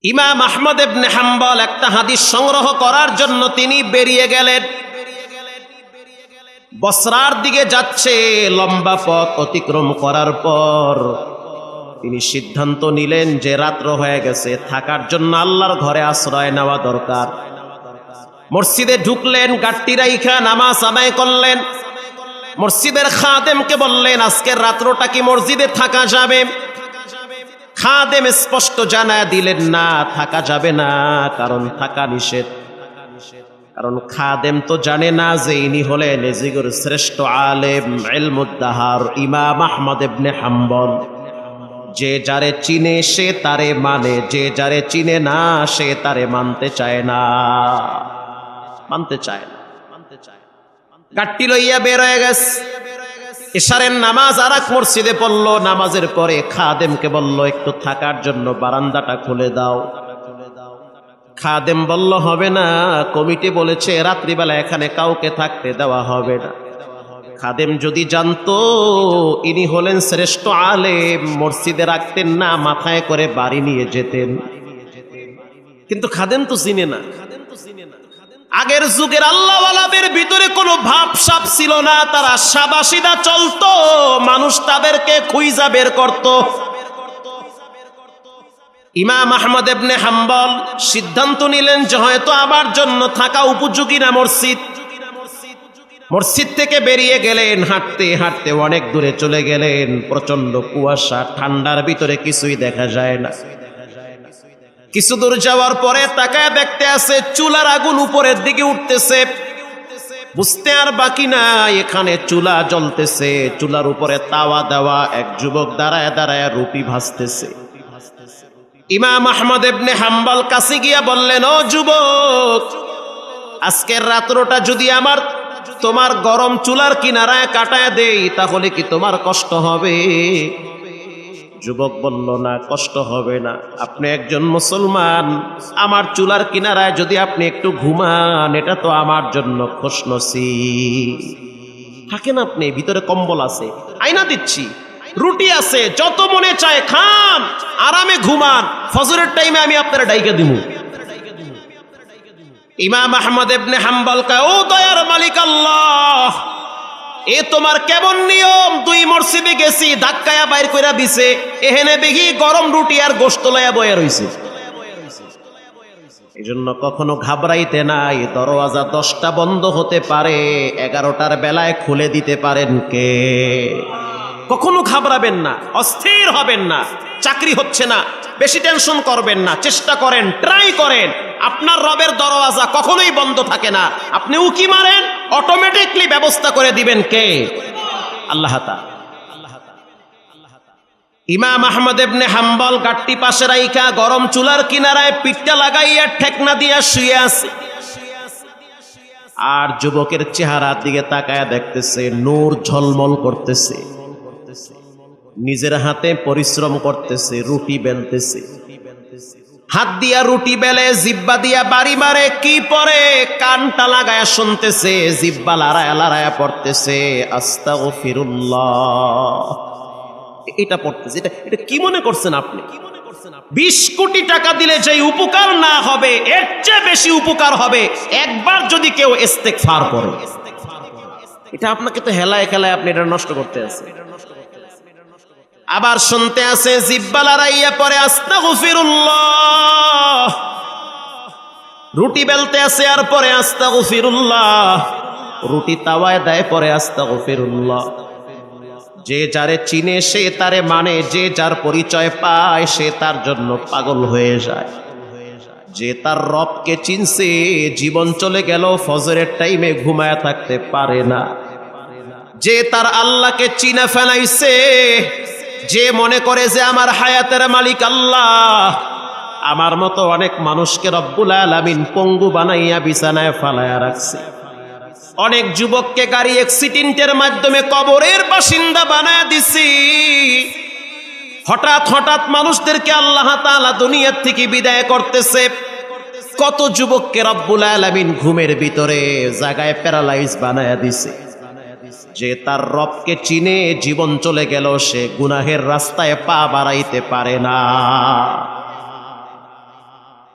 ইমাম আহমদ ইবনে হাম্বল একটা হাদিস সংগ্রহ করার জন্য তিনি বেরিয়ে গেলেন। বসরার দিকে যাচ্ছে। লম্বা পথ অতিক্রম করার পর তিনি সিদ্ধান্ত নিলেন যে রাত্র হয়ে গেছে, থাকার জন্য আল্লাহর ঘরে আশ্রয় নেওয়া দরকার। মসজিদে ঢুকলেন, গাট্টি রাইখা নামাজ আদায় করলেন। মসজিদের খাদেমকে বললেন, আজকের রাত্রটা কি মসজিদে থাকা যাবে? খাদেম স্পষ্ট জানায় দিলেন, না, থাকা যাবে না, কারণ থাকা নিষেধ। কারণ খাদেম তো জানে না যে ইনি হলেন এজিগুর শ্রেষ্ঠ আলেম ইলমুদ্দাহার ইমাম আহমদ ইবনে হাম্বল। যে যারে চিনে সে তারে মানে, যে যারে চিনে না সে তারে মানতে চায় না, মানতে চায় না। গাট্টি লইয়া বের হয়ে গেছে। ইশারের নামাজ আর এক মসজিদে পড়লো। নামাজের পরে খাদেমকে বলল, একটু থাকার জন্য বারান্দাটা খুলে দাও। খাদেম বলল, হবে না, কমিটি বলেছে রাত্রিবেলা এখানে কাউকে থাকতে দেওয়া হবে না। খাদেম যদি জানতো ইনি হলেন শ্রেষ্ঠ আলেম, মসজিদে রাখতেন না, মাথায় করে বাড়ি নিয়ে যেতেন। কিন্তু খাদেম তো চিনে না। আগের যুগের আল্লাহওয়ালাদের ভিতরে কোনো ভাবসাব ছিল না, তারা সাদাসিধা চলতো, মানুষ তাদেরকে খুঁজা বের করত। ইমাম আহমদ ইবনে হাম্বল সিদ্ধান্ত নিলেন যে হয়তো আমার জন্য থাকা উপযোগী না মসজিদ। মসজিদ থেকে বেরিয়ে গেলেন, হাঁটতে হাঁটতে অনেক দূরে চলে গেলেন। প্রচন্ড কুয়াশা, ঠান্ডার ভিতরে কিছুই দেখা যায় না। কিছু দূর যাওয়ার পরে তাকায় দেখতে আছে চুলার আগুন উপরের দিকে উঠতেছে। বুঝতে আর বাকি নাই, এখানে চুলা জ্বলতেছে, চুলার উপরে তাওয়া দেওয়া, এক যুবক দাঁড়ায় দাঁড়ায় রুটি ভাজতেছে। ইমাম আহমদ ইবনে হাম্বল কাছে গিয়া বললেন, ও যুবক, আজকের রাত্রটা যদি আমার তোমার গরম চুলার কিনারায় কাটায় দেই তাহলে কি তোমার কষ্ট হবে? যুবক বলল, না, কষ্ট হবে না। আপনি একজন মুসলমান, আমার চুলার কিনারায় যদি আপনি একটু ঘুমান, এটা তো আমার জন্য খুশনসিব। থাকেন আপনি, ভিতরে কম্বল আছে, আয়না দিচ্ছি, রুটি আছে, যত মনে চায় খান, আরামে ঘুমান, ফজরের টাইমে আমি আপনারা ডাইকা দিব। ইমাম আহমদ ইবনে হাম্বল কয়, ও দয়ার মালিক আল্লাহ, এ তোমার কেমন নিয়ম? দুই মসজিদে গেছি, ধাক্কায়া বাইর কইরা দিছে, এহেনে দেখি গরম রুটি আর গোশত লইয়া বইয়া রইছে। এই জন্য কখনো ঘাবড়াইতে নাই। দরওয়াজা 10টা বন্ধ হতে পারে, 11টার বেলায় খুলে দিতে পারেন কে? কখনো ঘাবড়াবেন না, অস্থির হবেন না। চাকরি হচ্ছে না, বেশি টেনশন করবেন না, চেষ্টা করেন, ট্রাই করেন। আপনার রবের দরওয়াজা কখনোই বন্ধ থাকে না। আপনি উকি মারেন, অটোমেটিকলি ব্যবস্থা করে দিবেন কে? আল্লাহ তাআলা। ইমাম আহমদ ইবনে হাম্বল গাট্টি পাশে রাইখা গরম চুলার কিনারায় পিঠটা লাগাইয়া ঠেকনা দিয়া শুয়ে আছে। আর যুবকের চেহারার দিকে তাকায়া দেখতেছে, নূর ঝলমল করতেছে, নিজের হাতে পরিশ্রম করতেছে, রুটি বেলতেছে। হাত দিয়া রুটি বেলে, জিব্বা দিয়া বাড়ি মারে, কি পরে কানটা লাগায়া শুনতেছে, জিব্বা লড়ায়া লড়ায়া পড়তেছে আস্তাগফিরুল্লাহ। এটা পড়তেছে। এটা কি মনে করছেন আপনি? 20 কোটি টাকা দিলে যে উপকার না হবে, এর চেয়ে বেশি উপকার হবে একবার যদি কেউ ইস্তেগফার করে। এটা আপনাকে তো হেলায় খেলায় আপনি এটা নষ্ট করতে আছে। আবার শুনতে আছে, জিব্বা লড়াইয়া পরে আস্তাগফিরুল্লাহ। রুটি বেলতে আছে আর পরে আস্তাগফিরুল্লাহ। রুটি তাওয়ায় দেয়, পরে আস্তাগফিরুল্লাহ। যে যারে চিনে সে তারে মানে, যে যার পরিচয় পায় সে তার জন্য পাগল হয়ে যায়। যে তার রবকে চিনছে, জীবন চলে গেল ফজরের টাইমে ঘুমায়া থাকতে পারে না। যে তার আল্লাহকে চিনে ফেলাইছে, যে মনে করে যে আমার হায়াতের মালিক আল্লাহ, আমার মতো অনেক মানুষকে রব্বুল আলামিন পঙ্গু বানাইয়া বিছানায় ফালায়া রাখছে। অনেক যুবককে গাড়ি অ্যাক্সিডেন্টের মাধ্যমে কবরের বাসিন্দা বানায়া দিছি। হঠাৎ হঠাৎ মানুষদেরকে আল্লাহ তাআলা দুনিয়ার থেকে বিদায় করতেছে। কত যুবককে রব্বুল আলামিন ঘুমের ভিতরে জায়গায় প্যারালাইজ বানায়া দিছে। যে তার রবকে চিনে, জীবন চলে গেল, সে গুনাহের রাস্তায় পা বাড়াইতে পারে না।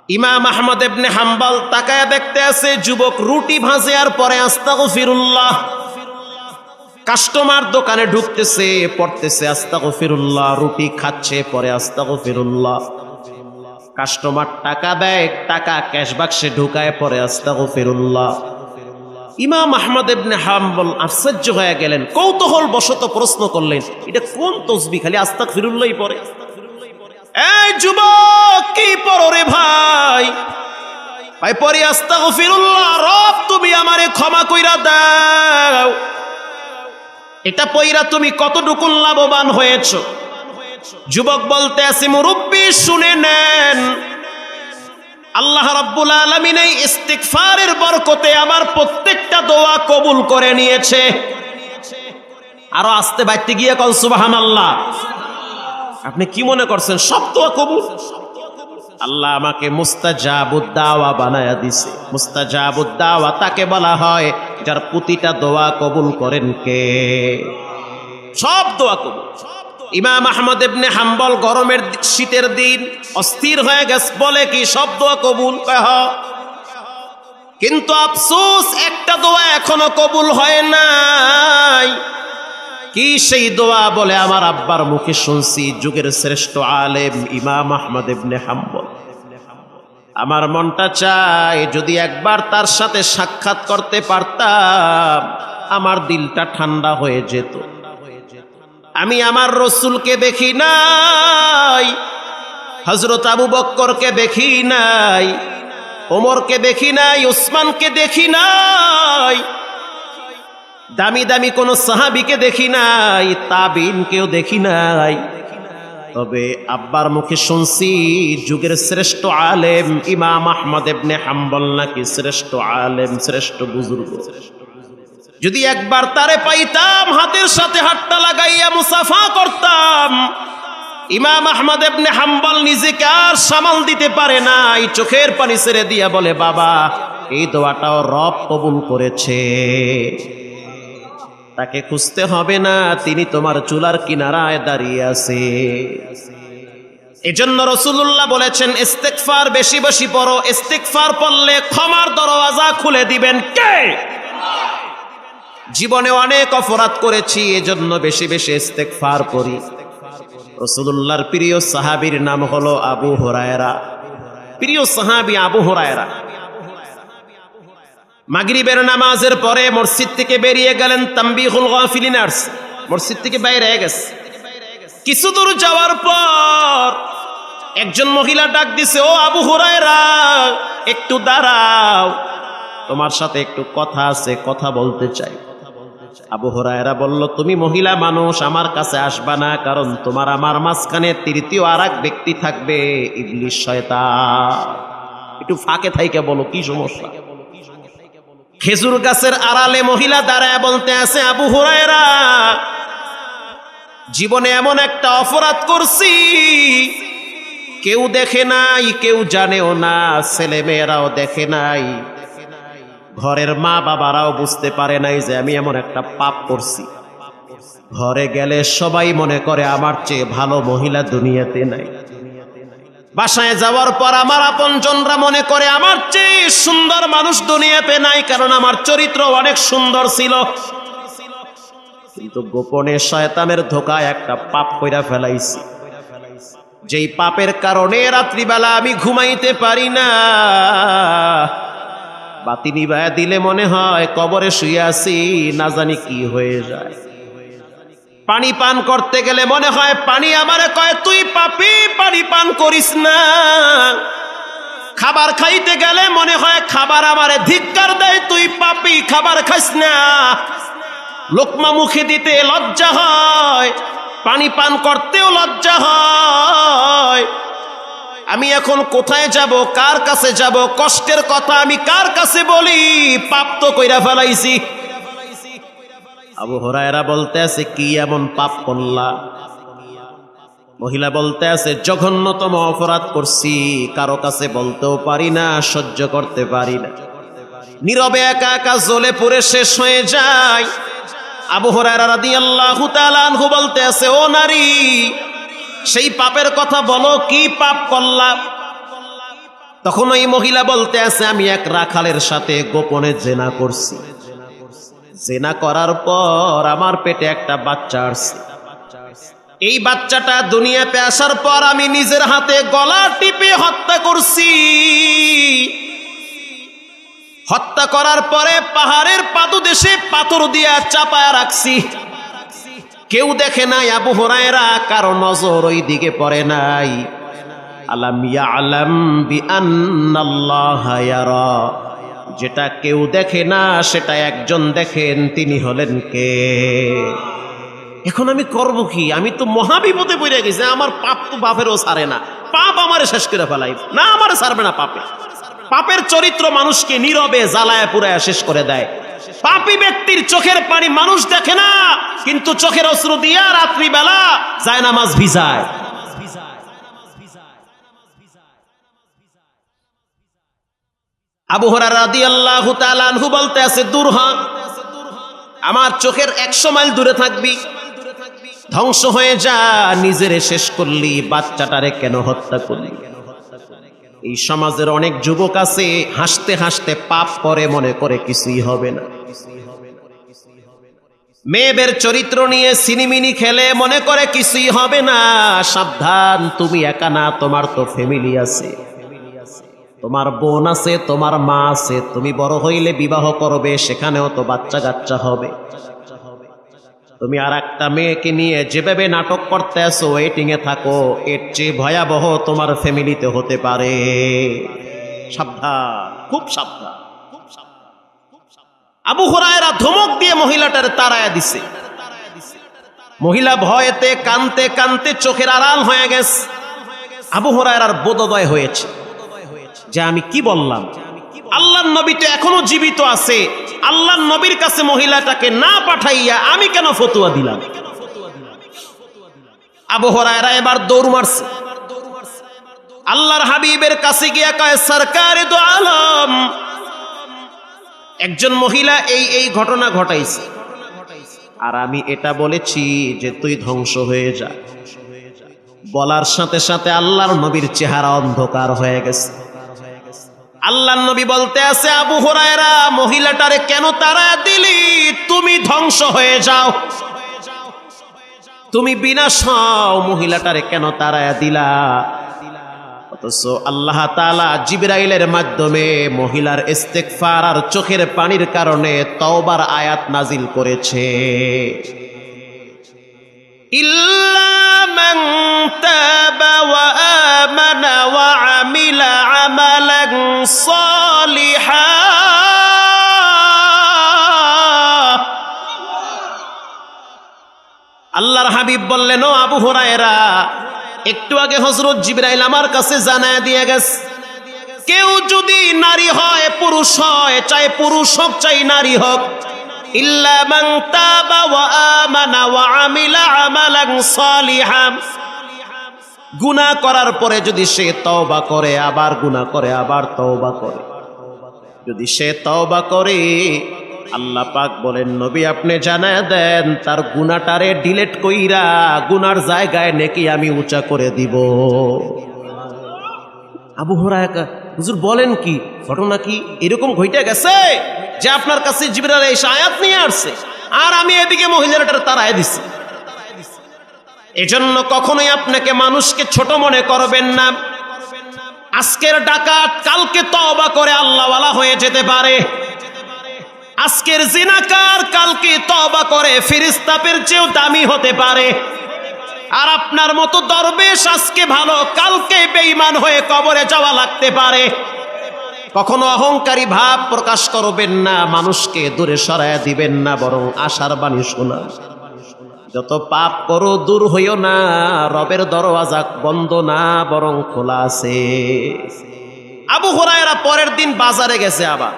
ইমাম আহমদ ইবনে হাম্বল তাকায়া দেখতে আছে যুবক রুটি ভাজে আর পরে আস্তাগফিরুল্লাহ। কাস্টমার দোকানে ঢুকতেছে, পড়তেছে আস্তাগফিরুল্লাহ, রুটি খাচ্ছে পরে আস্তাগফিরুল্লাহ। কাস্টমার টাকা দেয়, টাকা ক্যাশ বাক্সে ঢুকায় পরে আস্তাগফিরুল্লাহ। ইমাম আহমদ ইবনে হাম্বল আশ্চর্য হয়ে গেলেন, কৌতূহল বশত প্রশ্ন করলেন, এটা কোন তসবিহ খালি আস্তাগফিরুল্লাহই পড়ে? এই যুবক কি পড়ো রে ভাই? ভাই পড়ি আস্তাগফিরুল্লাহ, রব তুমি আমারে ক্ষমা কইরা দাও। এটা পয়রা তুমি কতটুকু লাভবান হয়েছো? যুবক বলতে আছে, মুরব্বি শুনে নেন, আল্লাহ রাব্বুল আলামিন এই ইস্তিগফারের বরকতে আমার প্রত্যেকটা দোয়া কবুল করে নিয়েছে। আরো আস্তে বাইতে গিয়ে কল সুবহানাল্লাহ। আপনি কি মনে করছেন সব দোয়া কবুল? আল্লাহ আমাকে মুস্তাজাবুদ দাওয়া বানায়া দিছে। মুস্তাজাবুদ দাওয়া তাকে বলা হয় যার প্রতিটা দোয়া কবুল করেন কে? সব দোয়া কবুল। ইমাম আহমদ ইবনে হাম্বল গরমের শীতের দিন অস্থির হয়ে গেছে, বলে কি সব দোয়া কবুল? কিন্তু আফসোস একটা দোয়া এখনো কবুল হয় নাই। কি সেই দোয়া? বলে আমার আব্বার মুখে শুনছি, যুগের শ্রেষ্ঠ আলেম ইমাম আহমদ ইবনে হাম্বল। আমার মনটা চায় যদি একবার তার সাথে সাক্ষাৎ করতে পারতাম, আমার দিলটা ঠান্ডা হয়ে যেত। আমি আমার রসুলকে দেখি নাই, হযরত আবু বকরকে দেখি নাই, ওমরকে দেখি নাই, উসমানকে দেখি নাই, দামি দামি কোন সাহাবীকে দেখি নাই, তাবিনকেও দেখি নাই। তবে আব্বার মুখে শুনছি যুগের শ্রেষ্ঠ আলেম ইমাম আহমদ ইবনে হাম্বল নাকি শ্রেষ্ঠ আলেম, শ্রেষ্ঠ বুজুর্গ। যদি একবার তারে পাইতাম, হাতের সাথে হাতটা লাগাইয়া মুসাফা করতাম। ইমাম আহমদ ইবনে হাম্বল নিজেকে আর সামাল দিতে পারে নাই, চোখের পানি ছেড়ে দিয়া বলে, বাবা এই দোয়াটাও রব কবুল করেছে, তাকে খুঁজতে হবে না, তিনি তোমার চুলার কিনারায় দাঁড়িয়ে আছে। এজন্য রাসূলুল্লাহ বলেছেন, ইস্তিগফার বেশি বেশি পড়ো। ইস্তিগফার পড়লে ক্ষমার দরওয়াজা খুলে দিবেন কে? জীবনে অনেক অপরাধ করেছি, এজন্য বেশি বেশি ইস্তিগফার করি। রাসূলুল্লাহর প্রিয় সাহাবীর নাম হলো আবু হুরায়রা। প্রিয় সাহাবী আবু হুরায়রা মাগরিবের নামাজের পরে মসজিদ থেকে বেরিয়ে গেলেন, তানবীহুল গাফিলিন আসছে, মসজিদ থেকে বাইরে গেছে। কিছু দূর যাওয়ার পর একজন মহিলা ডাক দিছে, ও আবু হুরায়রা একটু দাঁড়াও, তোমার সাথে একটু কথা আছে, কথা বলতে চাই। আবু হুরায়রা বলল, তুমি মহিলা মানুষ, আমার কাছে আসবা না, কারণ তোমার আমার মাঝখানে তৃতীয় আরেক ব্যক্তি থাকবে, ইবলিস শয়তান। একটু ফাঁকে থাইকে বলো কি সমস্যা? খেজুর গাছের আড়ালে মহিলা দাঁড়ায় বলতে আছে, আবু হুরায়রা জীবনে এমন একটা অপরাধ করছি, কেউ দেখে নাই, কেউ জানেও না, ছেলে মেয়েরাও দেখে নাই, ঘরের মা বাবারাও বুঝতে পারে নাই যে আমি এমন একটা পাপ করছি। ঘরে গেলে সবাই মনে করে আমার চেয়ে ভালো মহিলা দুনিয়াতে নাই। বাসায় যাওয়ার পর আমার আপনজনরা মনে করে আমার চেয়ে সুন্দর মানুষ দুনিয়াতে নাই, কারণ আমার চরিত্র অনেক সুন্দর ছিল। কিন্তু গোপনে শয়তানের ধোকায় একটা পাপ কইরা ফেলাইছি, যেই পাপের কারণে রাত্রিবেলা আমি ঘুমাইতে পারি না। বাতি নিভায়া দিলে মনে হয় কবরে শুয়ে আছি, না জানি কি হয়ে যায়। পানি পান করতে গেলে মনে হয় পানি আমারে কয় তুই পাপী, পানি পান করিস না। খাবার খাইতে গেলে মনে হয় খাবার আমারে ধিক্কার দেয়, তুই পাপী, খাবার খাইস না। লোকমা মুখে দিতে লজ্জা হয়, পানি পান করতেও লজ্জা হয়। আমি এখন কোথায় যাব, কার কাছে যাব, কষ্টের কথা আমি কার কাছে বলি, পাপ তো কইরা ফেলাইছি। আবু হুরায়রা বলতে আছে, কি এমন পাপ করলা? মহিলা বলতে আছে, জঘন্যতম অপরাধ করছি, কারো কাছে বলতেও পারি না, সহ্য করতে পারি না, নীরবে একা একা জ্বলে পুড়ে শেষ হয়ে যায়। আবু হুরায়রা রাদিয়াল্লাহু তাআলা আনহু বলতে আছে, ও নারী, সেই পাপের কথা বলো, কি পাপ করলা? তখন ওই মহিলা বলতে আছে, আমি এক রাখালের সাথে গোপনে জেনা করছি। জেনা করার পর আমার পেটে একটা বাচ্চা আসছে। এই বাচ্চাটা দুনিয়াতে আসার পর আমি নিজের হাতে গলা টিপে হত্যা করছি। হত্যা করার পরে পাহাড়ের পাদদেশে পাথর দিয়া চাপায়া রাখছি। কেউ দেখে নাই আবু হুরায়রা, কারো নজর ওই দিকে পড়ে নাই। আলাম ইয়ালাম বিআন্নাল্লাহা ইয়ারা, যেটা কেউ দেখে না সেটা একজন দেখেন, তিনি হলেন কে? এখন আমি করব কি? আমি তো মহাবিপদে পড়ে গেছি। আমার পাপ তো বাপেরও ছাড়ে না, পাপ আমারে শেষ করে ফেলাই না, আমারে ছাড়বে না পাপে। পাপের চরিত্র মানুষকে নীরবে জ্বালায় পুরায় শেষ করে দেয়। পাপী ব্যক্তির চোখের পানি মানুষ দেখে না, কিন্তু চোখের অশ্রু দিয়া রাত্রিবেলা জায়নামাজ ভিজায়। আবু হুরায়রা রাদিয়াল্লাহু তাআলা আনহু বলতে আছে, দূর হ, আমার চোখের 100 মাইল দূরে থাকবি, ধ্বংস হয়ে যা। নিজেরে শেষ করলি, বাচ্চাটারে কেন হত্যা করলি? এই সমাজের অনেক যুবক আছে হাসতে হাসতে পাপ করে, মনে করে কিছুই হবে না। মেয়েদের চরিত্র নিয়ে সিনিমিনি খেলে, মনে করে কিছুই হবে না। সাবধান, তুমি একা না, তোমার তো ফ্যামিলি আছে, তোমার বোন আছে, তোমার মা আছে। তুমি বড় হইলে বিবাহ করবে, সেখানেও তো বাচ্চা কাচ্চা হবে। তুমি আর একটা মেয়েকে নিয়ে যেভাবে নাটক করতে আসো, ওয়েটিং এ থাকো, এর চেয়ে ভয়াবহ তোমার ফ্যামিলিতে হতে পারে। সাবধান, খুব সাবধান। আবু হুরায়রা ধমক দিয়ে মহিলাটার তাড়ায়া দিছে। মহিলা ভয়েতে কানতে কানতে চোখের আড়াল হয়ে গেছে। আবু হুরায়রার বোধোদয় হয়েছে যে আমি কি বললাম। আল্লাহর নবী তো এখনো জীবিত আছে, আল্লাহর নবীর কাছে মহিলাটাকে না পাঠাইয়া আমি কেন ফতোয়া দিলাম? আবু হুরায়রা এবার দৌড় মারছে, আল্লাহর হাবিবের কাছে গিয়া কয়, সরকারে দো আলম, একজন মহিলা এই ঘটনা ঘটাইছে, আর আমি এটা বলেছি যে তুই ধ্বংস হয়ে যা। বলার সাথে সাথে আল্লাহর নবীর চেহারা অন্ধকার হয়ে গেছে। আল্লাহর নবী বলতে আছে, আবু হুরায়রা, মহিলাটারে কেন তাড়া দিলি? তুমি ধ্বংস হয়ে যাও, তুমি বিনাশ হও, মহিলাটারে কেন তাড়া দিলা? অথচ আল্লাহ তাআলা জিবরাইলের মাধ্যমে মহিলার ইস্তেগফার আর চোখের পানির কারণে তওবার আয়াত নাজিল করেছে। ইল্লা মান তাবা ওয়া আমানা ওয়া আমিলা আমালান সালিহা, আল্লাহর হাবিব বললেন, ও আবু হুরায়রা, একটু আগে হযরত জিবরাইল আমার কাছে জানায় দিয়ে গেছে, কেউ যদি নারী হয় পুরুষ হয়, চাই পুরুষ হোক চাই নারী হোক, ইল্লা মান তাবা ওয়া আমানা ওয়া আমিলা আমালান সালিহা, গুনাহ করার পরে যদি সে তওবা করে, আবার গুনাহ করে, আবার তওবা করে, যদি সে তওবা করে, আল্লাহ পাক বলেন, নবী আপনি জানায় দেন তার গুনাহটারে ডিলিট কইরা গুনার জায়গায় নেকি আমি উঁচা করে দিব। আবু হুরায়রা, হুজুর বলেন কি, ঘটনা কি এরকম ঘটে গেছে যে আপনার কাছে জিবরাইল এসে আয়াত নিয়ে আসছে, আর আমি এদিকে মহিলাটার তাড়ায় দিছি? এজন্য কখনোই আপনাকে মানুষকে ছোট মনে করবেন না। আজকের ডাকাত কালকে তওবা করে আল্লাহওয়ালা হয়ে যেতে পারে। আজকের জিনাকার কালকে তওবা করে ফেরেশতাদের চেয়েও দামি হতে পারে। আর আপনার মতো দরবেশ আজকে ভালো, কালকে বেঈমান হয়ে কবরে যাওয়া লাগতে পারে। কখনো অহংকারী ভাব প্রকাশ করবেন না, মানুষকে দূরে সরায়া দিবেন না, বরং আশার বাণী শোনা। যত পাপ করো দূর হইও না, রবের দরওয়াজা বন্ধ না, বরং খোলা আছে। আবু হুরায়রা পরের দিন বাজারে গেছে, আবার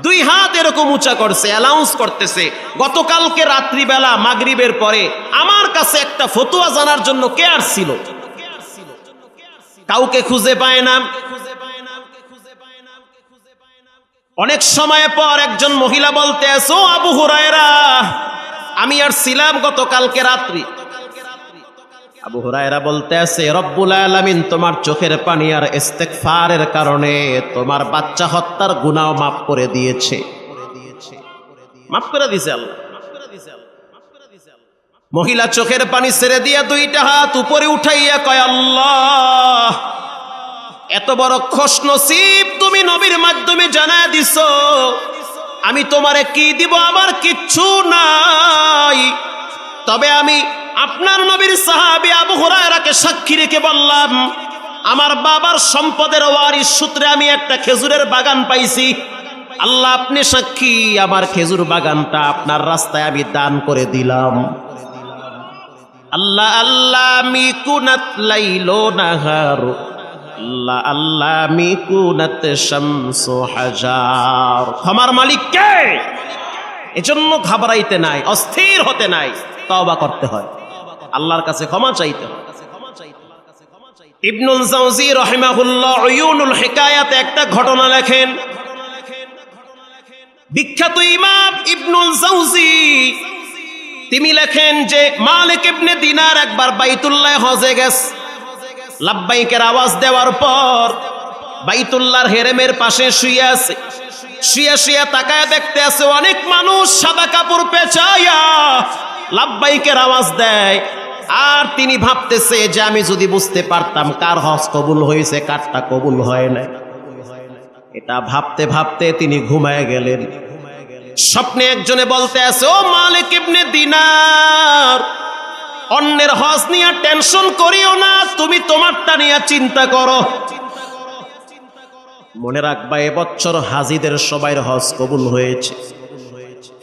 2 হাত এরকম উঁচা করছে, অ্যানাউন্স করতেছে, গতকালকে রাত্রিবেলা মাগরিবের পরে আমার কাছে একটা ফতোয়া জানার জন্য কে আসছিল, কাউকে খুঁজে পায় না। অনেক সময় পর একজন মহিলা বলতে আছে, ও আবু হুরায়রা, আমি আর ছিলাম গতকালকে রাত্রি, আবু হুরায়রা বলতে আছে, রব্বুল আলামিন তোমার চোখের পানি আর ইস্তেগফারের কারণে তোমার বাচ্চা হত্যার গুনাহ মাফ করে দিয়েছে। মাফ করে দিয়েছে আল্লাহ। মহিলা চোখের পানি ছেড়ে দিয়া দুইটা হাত উপরে উঠাইয়া কয়, আল্লাহ, এত বড় খুশনসিব তুমি নবীর মাধ্যমে জানায় দিছো, আমি তোমারে কি দিব? আমার কিচ্ছু নাই, তবে আমি আপনার নবীর সাহাবী আবু হুরায়রাকে সাক্ষী রেখে বললাম, আমার বাবার সম্পদের ওয়ারিশ সূত্রে আমি একটা খেজুরের বাগান পাইছি। আল্লাহ আপনি সাক্ষী, আমার খেজুর বাগানটা আপনার রাস্তায় আমি দান করে দিলাম। আল্লাহ আল্লাহ মিকুনাত লাইলো নাহারু, আল্লাহ আল্লাহ মিকুনাত শামসু হাজার। ক্ষমার মালিক কে? এজন্য ঘাবড়াইতে নাই, অস্থির হতে নাই, তওবা করতে হয়, আল্লাহর কাছে ক্ষমা চাইতে হয়। ইবনুল জাওজি রাহিমাহুল্লাহ উয়ুনুল হিকায়াতে একটা ঘটনা লেখেন। বিখ্যাত ইমাম ইবনুল জাওজি তিনি লেখেন যে মালিক ইবনে দিনার একবার বাইতুল্লাহ হজে গেছে। লাব্বাইকের আওয়াজ দেওয়ার পর বাইতুল্লাহর হেরেমের পাশে শুয়ে আছে। শুয়ে শুয়ে তাকায় দেখতে আছে অনেক মানুষ সাদা কাপড় পেঁচাইয়া লাব্বাইকের আওয়াজ দেয়। আর তিনি ভাবতেছে যে আমি যদি বুঝতে পারতাম কার হজ কবুল হয়েছে কারটা কবুল হয় না। এটা ভাবতে ভাবতে তিনি ঘুমায় গেলেন। স্বপ্নে একজনে বলতে আছে, ও মালিক ইবনে দিনার, অন্যের হজ নিয়ে টেনশন করিও না, তুমি তোমারটা নিয়ে চিন্তা করো। মনে রাখবা এবছর হাজিদের সবাইর হজ কবুল হয়েছে,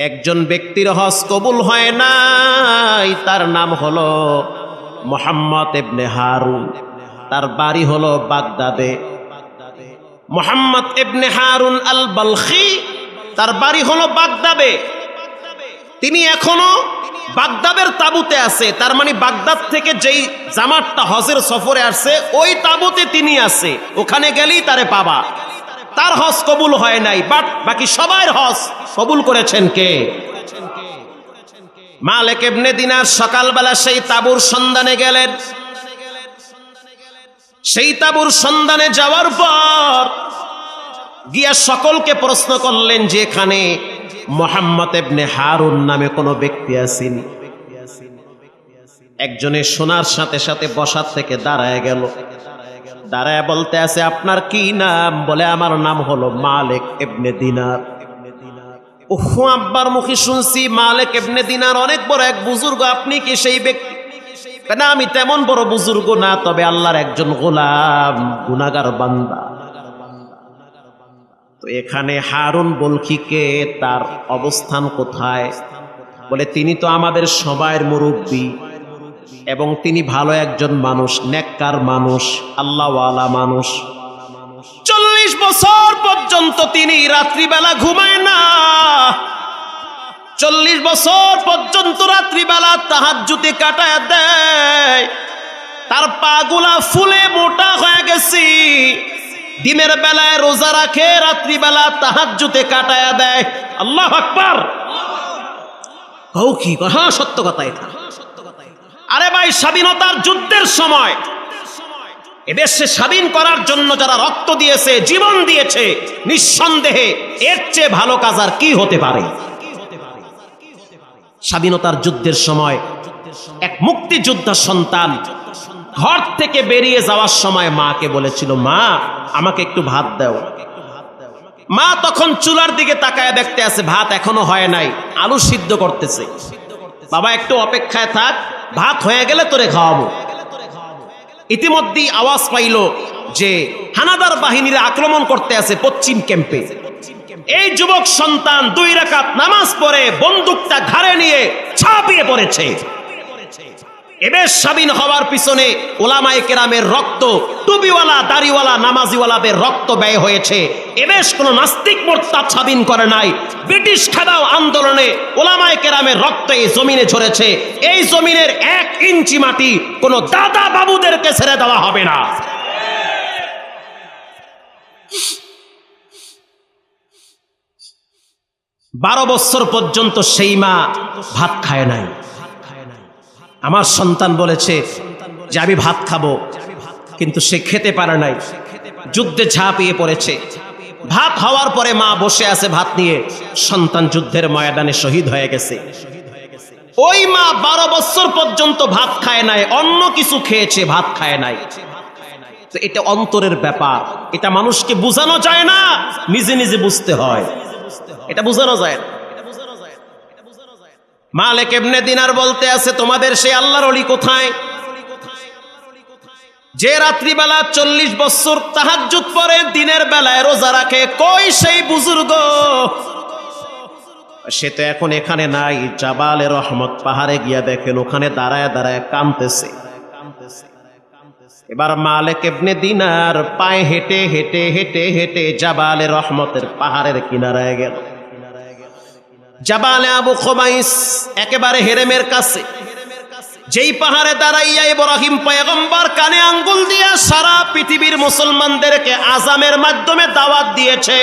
একজন ব্যক্তির হজ কবুল হয় নাই, তার নাম হলো মুহাম্মদ ইবনে হারুন, তার বাড়ি হলো বাগদাদে। মুহাম্মদ ইবনে হারুন আল বালখি, তার বাড়ি হলো বাগদাদে। তিনি এখনো বাগদাদের তাঁবুতে আছে, তার মানে বাগদাদ থেকে যেই জামাতটা হজের সফরে আসছে ওই তাঁবুতে তিনি আছে, ওখানে গেলেই তারে পাবা। তার হজ কবুল হয় নাই, বাট বাকি সবার হজ কবুল করেছেন কে? মালিক ইবনে দিনার সকালবেলা সেই তাঁবুর সন্ধানে গেলেন। সেই তাঁবুর সন্ধানে যাওয়ার পর গিয়া সকলকে প্রশ্ন করলেন যে এখানে মুহাম্মদ ইবনে হারুন নামে কোনো ব্যক্তি আসেনি। একজনে শোনার সাথে সাথে বসার থেকে দাঁড়ায় গেল। দাঁড়ায় বলতে আছে, আপনার কি নাম? বলে, আমার নাম হলো মালিক ইবনে দিনার। উহ, আব্বার মুখে শুনছি মালিক ইবনে দিনার অনেক বড় এক বুজুর্গ, আপনি কি সেই ব্যক্তি? না, আমি তেমন বড় বুজুর্গ না, তবে আল্লাহর একজন গোলাম, গুনাহগার বান্দা। তো এখানে হারুন বলখিকে তার অবস্থান কোথায়? বলে, তিনি তো আমাদের সবার মুরব্বী এবং তিনি ভালো একজন মানুষ, নেককার মানুষ, আল্লাহওয়ালা মানুষ। 40 বছর পর্যন্ত তিনি রাত্রিবেলা ঘুমায় না। 40 বছর পর্যন্ত রাত্রিবেলা তাহাজ্জুদে কাটায় দেয়। তার পাগুলা ফুলে মোটা হয়ে গেছে। দিনের বেলায় রোজা রাখে, রাত্রিবেলা তাহাজ্জুদে কাটায়া দেয়। আল্লাহু আকবার। কও কি? হ্যাঁ, সত্য কথা এটা। আরে ভাই, স্বাধীনতার যুদ্ধের সময় এদেশে স্বাধীন করার জন্য যারা রক্ত দিয়েছে, জীবন দিয়েছে, নিঃসন্দেহে এর চেয়ে ভালো কাজ আর কি হতে পারে? স্বাধীনতার যুদ্ধের সময় এক মুক্তিযোদ্ধা সন্তান ঘর থেকে বেরিয়ে যাওয়ার সময় মাকে বলেছিল, মা আমাকে একটু ভাত দাও। মা তখন চুলার দিকে তাকায় দেখতে আছে ভাত এখনো হয় নাই, আলু সিদ্ধ করতেছে। বাবা একটু অপেক্ষায় থাক, ভাত হয়ে গেলে তোরে খাওয়াবো। ইতিমধ্যেই আওয়াজ পাইল যে হানাদার বাহিনীরা আক্রমণ করতে আছে পশ্চিম ক্যাম্পে। এই যুবক সন্তান 2 রাকাত নামাজ পড়ে বন্দুকটা ঘাড়ে নিয়ে ঝাঁপিয়ে পড়েছে। এবেশ স্বাধীন হওয়ার পিছনে ওলামায়ে কেরামের রক্ত, টুপিওয়ালা দাড়িওয়ালা নামাজিওয়ালাদের রক্ত ব্যয় হয়েছে। এবেশ কোনো নাস্তিক মোরতাদ স্বাধীন করে নাই। ব্রিটিশ খেদাও আন্দোলনে ওলামায়ে কেরামের রক্ত এই জমিনে ঝরেছে। এই জমিনের 1 ইঞ্চি মাটি কোনো দাদা বাবুদেরকে ছেড়ে দেওয়া হবে না। বারো বছর পর্যন্ত সেই মা ভাত খায় নাই। আমার সন্তান বলেছে, যে আমি ভাত খাবো, কিন্তু সে খেতে পারে নাই, যুদ্ধে ঝাঁপিয়ে পড়েছে। ভাত হওয়ার পরে মা বসে আছে ভাত নিয়ে, সন্তান যুদ্ধের ময়দানে শহীদ হয়ে গেছে। ওই মা 12 বছর পর্যন্ত ভাত খায় নাই, অন্য কিছু খেয়েছে, ভাত খায় নাই। তো এটা অন্তরের ব্যাপার, এটা মানুষকে বোঝানো যায় না, নিজে নিজে বুঝতে হয়, এটা বোঝানো যায় না। মালিক ইবনে দিনার বলতে আছে, তোমাদের সেই আল্লাহর ওলি কোথায়, যে রাত্রিবেলা 40 বছর তাহাজ্জুদ পড়ে, দিনের বেলায় রোজা রাখে, কই সেই বুজুর্গ? সে তো এখন এখানে নাই। জাবালে রহমত পাহাড়ে গিয়া দেখেন, ওখানে দাঁড়ায় দাঁড়ায় কাঁদতেছে। এবার মালিক ইবনে দিনার পায়ে হেঁটে হেঁটে হেঁটে হেঁটে জাবালে রহমতের পাহাড়ের কিনারায় গেল। জাবালে আবু খুবাইস একেবারে হেরেমের কাছে, যেই পাহাড়ে দাঁড়াইয়া ইব্রাহিম পয়গম্বর কানে আঙ্গুল দিয়া সারা পৃথিবীর মুসলমানদেরকে আযামের মাধ্যমে দাওয়াত দিয়েছে,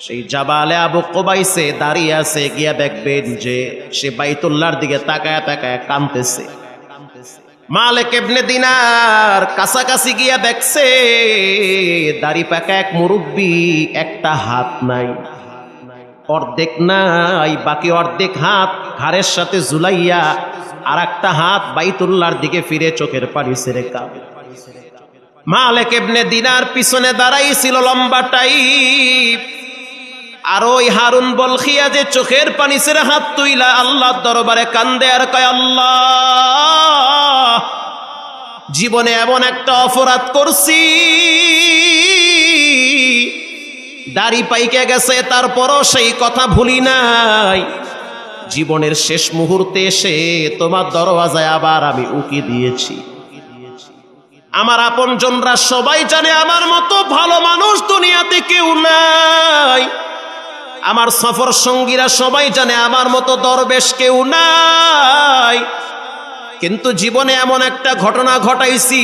সেই জাবালে আবু খুবাইসে দাঁড়িয়ে আছে। গিয়া দেখবেন যে সে বাইতুল্লাহর দিকে তাকায় তাকায় কাঁদতেছে। মালিক ইবনে দিনার কাছাকাছি গিয়া দেখছে দাড়ি পাকা এক মুরব্বী, একটা হাত নাই, অর্ধেক নাই, বাকি অর্ধেক হাত ঘাড়ের সাথে ঝুলাইয়া, আর একটা হাত বাইতুল্লাহর দিকে ফিরে চোখের পানি ছেড়ে কাঁদে। মালিক ইবনে দিনার পিছনে দাঁড়াইছিল লম্বাটাই, আর ওই হারুন বলখিয়া যে চোখের পানি ছেড়ে হাত তুইলা আল্লাহর দরবারে কান্দে আর কয়, আল্লাহ, জীবনে এমন একটা অপরাধ করছি, দাড়ি পাইকে গেছে, তারপরও সেই কথা ভুলি নাই। জীবনের শেষ মুহূর্তে এসে তোমার দরওয়াজায় আবার আমি উকি দিয়েছি। আমার আপনজনরা সবাই জানে আমার মতো ভালো মানুষ দুনিয়াতে কেউ নাই, আমার সফর সঙ্গীরা সবাই জানে আমার মতো দরবেশ কেউ নাই, কিন্তু জীবনে এমন একটা ঘটনা ঘটাইছি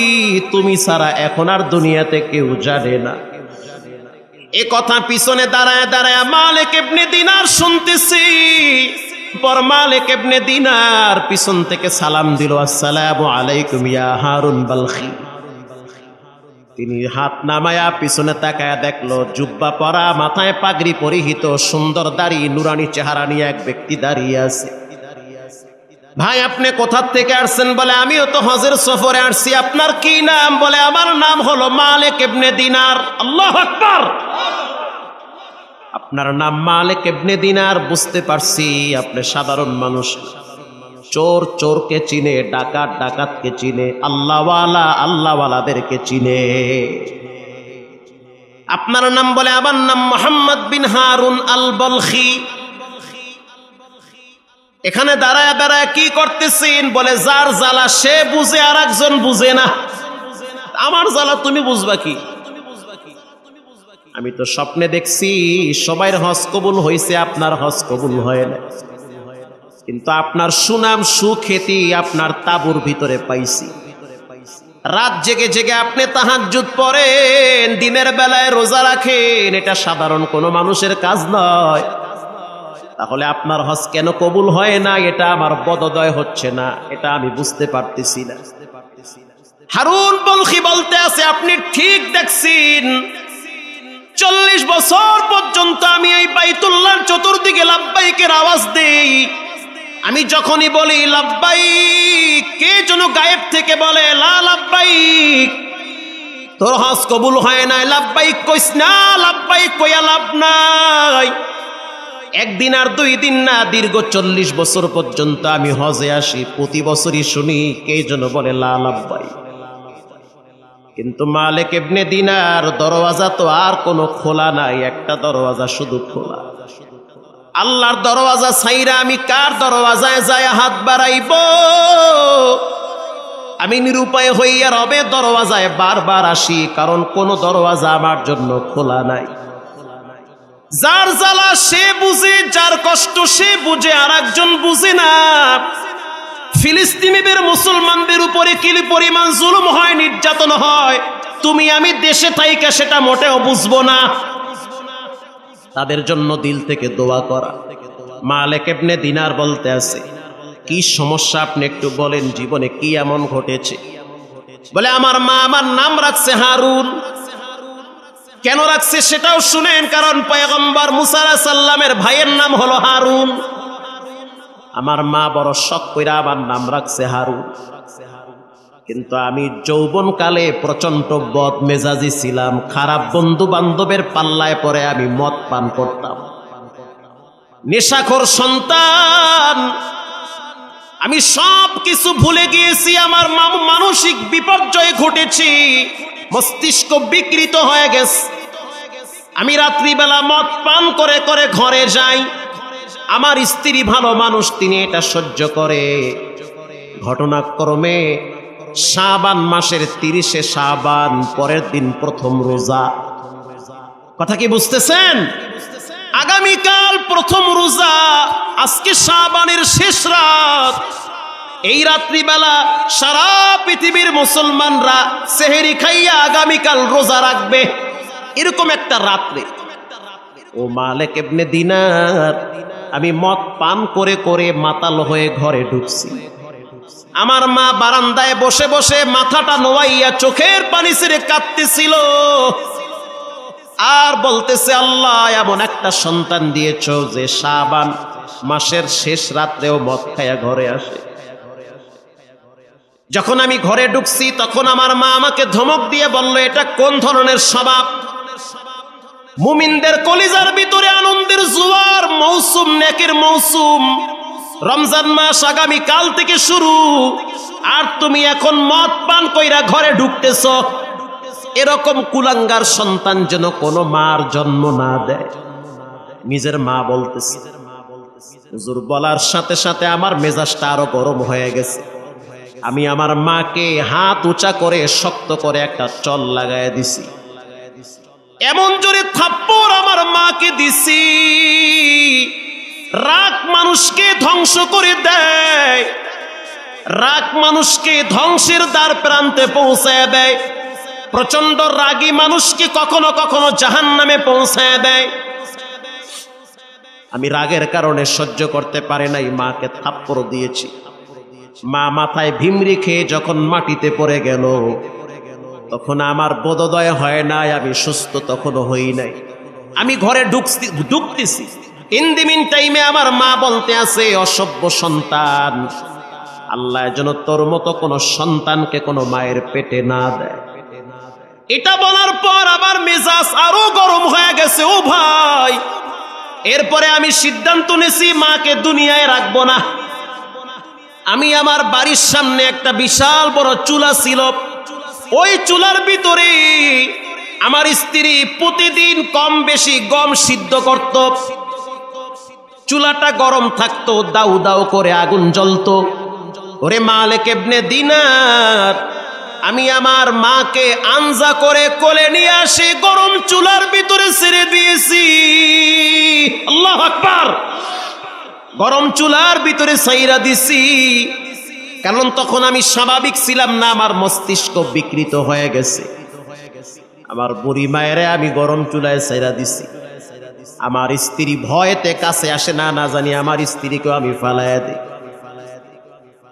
তুমি ছাড়া এখন আর দুনিয়াতে কেউ জানে না। এ কথা পিছনে দাঁড়ায় দাঁড়ায় মালিক ইবনে দিনার শুনতেছি। পর মালিক ইবনে দিনার পিছন থেকে সালাম দিল, আসসালামু আলাইকুম ইয়া হারুন বালখি। তিনি হাত নামায়া পিছনে তাকায়া দেখলো জুব্বা পরা, মাথায় পাগড়ি পরিহিত, সুন্দর দাড়ি, নুরানি চেহারা নিয়ে এক ব্যক্তি দাঁড়িয়ে আছে। ভাই, আপনি কোথা থেকে আসছেন? বলে, আমিও তো হজের সফরে আসছি। আপনার কি নাম? বলে, আমার নাম হলো মালিক ইবনে দিনার। আল্লাহু আকবার। আপনার নাম মালিক ইবনে দিনার, বুঝতে পারছি আপনি সাধারণ মানুষ। চোর চোরকে চিনে, ডাকাত ডাকাতকে চিনে, আল্লাহওয়ালা আল্লাহওয়ালাদেরকে চিনে। আপনার নাম? বলে, আমার নাম মোহাম্মদ বিন হারুন আল বলখি। এখানে দাঁড়ায় দাঁড়ায় কি করতেছেন? বলে, যার জ্বালা সে বুঝে আর একজন বুঝে না। আমার জ্বালা তুমি বুঝবা কি? আমি তো স্বপ্নে দেখছি সবাইয়ের হজ কবুল হয়েছে, আপনার হজ কবুল হয় না। কিন্তু আপনার সুনাম সুখ্যাতি আপনার তাঁবুর ভিতরে পাইছি। রাত জেগে জেগে আপনি তাহাজ্জুদ পড়েন, দিনের বেলায় রোজা রাখেন, এটা সাধারণ কোনো মানুষের কাজ নয়। তাহলে আপনার হজ কেন কবুল হয় না? এটা আমার বোধোদয় হচ্ছে না, এটা আমি বুঝতে পারতেছি না। হারুন বলখি বলতে আছে, আপনি ঠিক দেখছেন, 40 বছর পর্যন্ত আমি এই বাইতুল্লাহর চতুর্দিকে লাব্বাইকের আওয়াজ দেই। আমি যখনই বলি লাব্বাইক, কে যেন গায়েব থেকে বলে, লা লাব্বাইক, তোর হজ কবুল হয় নাই, লাব্বাইক কইস না, লাব্বাইক কইয়া লাভ নাই। একদিন আর 2 দিন না, দীর্ঘ 40 বছর পর্যন্ত আমি হজে আসি, প্রতি বছরই শুনি কে যেন বলে লা লাব্বাইক। কিন্তু মালিক ইবনে দিনার দরওয়াজা তো আর কোনো খোলা নাই, একটা দরওয়াজা শুধু খোলা। আল্লাহর দরওয়াজা ছাইরা আমি কার দরওয়াজায় যায় হাত বাড়াইব? আমি নিরুপায় হইয়া রবে দরওয়াজায় বারবার আসি, কারণ কোন দরওয়াজা আমার জন্য খোলা নাই। যার জ্বালা সে বুঝে, যার কষ্ট সে বুঝে, আর একজন বুঝে না। ফিলিস্তিনিদের মুসলমানদের উপরে কি পরিমাণ জুলুম হয়, নির্যাতন হয়, তুমি আমি দেশে থাইকা সেটা মোটেও বুঝবো না। তাদের জন্য দিল থেকে দোয়া করা। মালিক ইবনে দিনার বলতে আছে, কি সমস্যা আপনি একটু বলেন, জীবনে কি এমন ঘটেছে? বলে আমার মা আমার নাম রাখছে হারুন। কেন রাখছে সেটাও শুনেন, কারণ পয়গম্বর মুসা আলাইহিস সালামের ভাইয়ের নাম হলো হারুন। আমার মা বড় শখ কইরা আমার নাম রাখছে হারুন। কিন্তু আমি যৌবনকালে প্রচন্ড বদ মেজাজি ছিলাম, খারাপ বন্ধু বান্ধবের পাল্লায় পরে আমি মদ পান করতাম, নেশাখোর সন্তান। আমি সব কিছু ভুলে গিয়েছি, আমার মানসিক বিপর্যয় ঘটেছি, মস্তিষ্ক বিকৃত হয়ে গেছে। আমি রাত্রিবেলা মদ পান করে করে ঘরে যাই। আমার স্ত্রী ভালো মানুষ, তিনি এটা সহ্য করে। ঘটনাক্রমে শাবান মাসের 30 শাবান, পরের দিন প্রথম রোজা। কথা কি বুঝতেছেন? আগামীকাল প্রথম রোজা, আজকে শাবানের শেষ রাত। এই রাত্রিবেলা সারা পৃথিবীর মুসলমানরা সেহরি খাইয়া আগামীকাল রোজা রাখবে, এরকম একটা রাত্রে। ও মালিক ইবনে দিনার, আমি মদ পান করে করে মাতাল হয়ে ঘরে ঢুকছি। আমার মা বারান্দায় বসে বসে মাথাটা নোয়াইয়া চোখের পানি ছেড়ে কাঁদতেছিল আর বলতেছে, আল্লাহ এমন একটা সন্তান দিয়েছ যে শাবান মাসের শেষ রাত্রেও মদ খাইয়া ঘরে আসে। যখন আমি ঘরে ঢুকছি তখন আমার মা আমাকে ধমক দিয়ে বলল, এটা কোন ধরনের স্বভাব? মুমিনদের কলিজার ভিতরে আনন্দের জোয়ার মৌসুম, নেকির মৌসুম, রমজান মাস আগামী কাল থেকে শুরু, আর তুমি এখন মদ পান কইরা ঘরে ঢুকতেছ। এরকম কুলাঙ্গার সন্তান যেন কোনো মার জন্ম না দেয়। নিজের মা বলতেছে। হুজুর বলার সাথে সাথে আমার মেজাজটা আরো গরম হয়ে গেছে। আমি আমার মাকে হাত উঁচা করে শক্ত করে একটা চল লাগায় দিছি। এমন জোরে থাপ্পড় আমার মাকে দিছি, রাগ মানুষকে ধ্বংস করে দেয়, রাগ মানুষকে ধ্বংসের দ্বার প্রান্তে পৌঁছায় দেয়। প্রচন্ড রাগী মানুষকে কখনো কখনো জাহান্নামে পৌঁছায় দেয়। আমি রাগের কারণে সহ্য করতে পারি নাই, মাকে থাপ্পড় দিয়েছি। মা মাথায় ভিমরি খেয়ে যখন মাটিতে পড়ে গেল, তখন আমার বোধোদয় হয় নাই, আমি সুস্থ তখনও হই নাই। আমি ঘরে ঢুকতেছি। ইন দি মিন টাইমে আমার মা বলতে আছে, অসভ্য সন্তান, আল্লাহ যেন তোর মতো কোন সন্তানকে কোনো মায়ের পেটে না দেয়। এটা বলার পর আমার মেজাজ আরো গরম হয়ে গেছে। ও ভাই, এরপরে আমি সিদ্ধান্ত নিয়েছি মাকে দুনিয়ায় রাখবো না। আমি আমার বাড়ির সামনে একটা বিশাল বড় চুলা ছিল, ওই চুলার ভিতরে আমার স্ত্রী প্রতিদিন কম বেশি গম সিদ্ধ করত। চুলাটা গরম থাকতো, দাউ দাউ করে আগুন জ্বলতো। ওরে মালিক ইবনে দিনার, আমি আমার মাকে আনজা করে কোলে নিয়ে আসি, গরম চুলার ভিতরে ছেড়ে দিয়েছি। আল্লাহু আকবার! গরম চুলার ভিতরে ছাইরা দিছি, কারণ তখন আমি স্বাভাবিক ছিলাম না, আমার মস্তিষ্ক বিকৃত হয়ে গেছে। আমার বুড়ি মায়েরে আমি গরম চুলায় ছাইরা দিছি। আমার স্ত্রী ভয়েতে কাছে আসে না, না জানি আমার স্ত্রীকেও আমি ফালাইয়া দিই।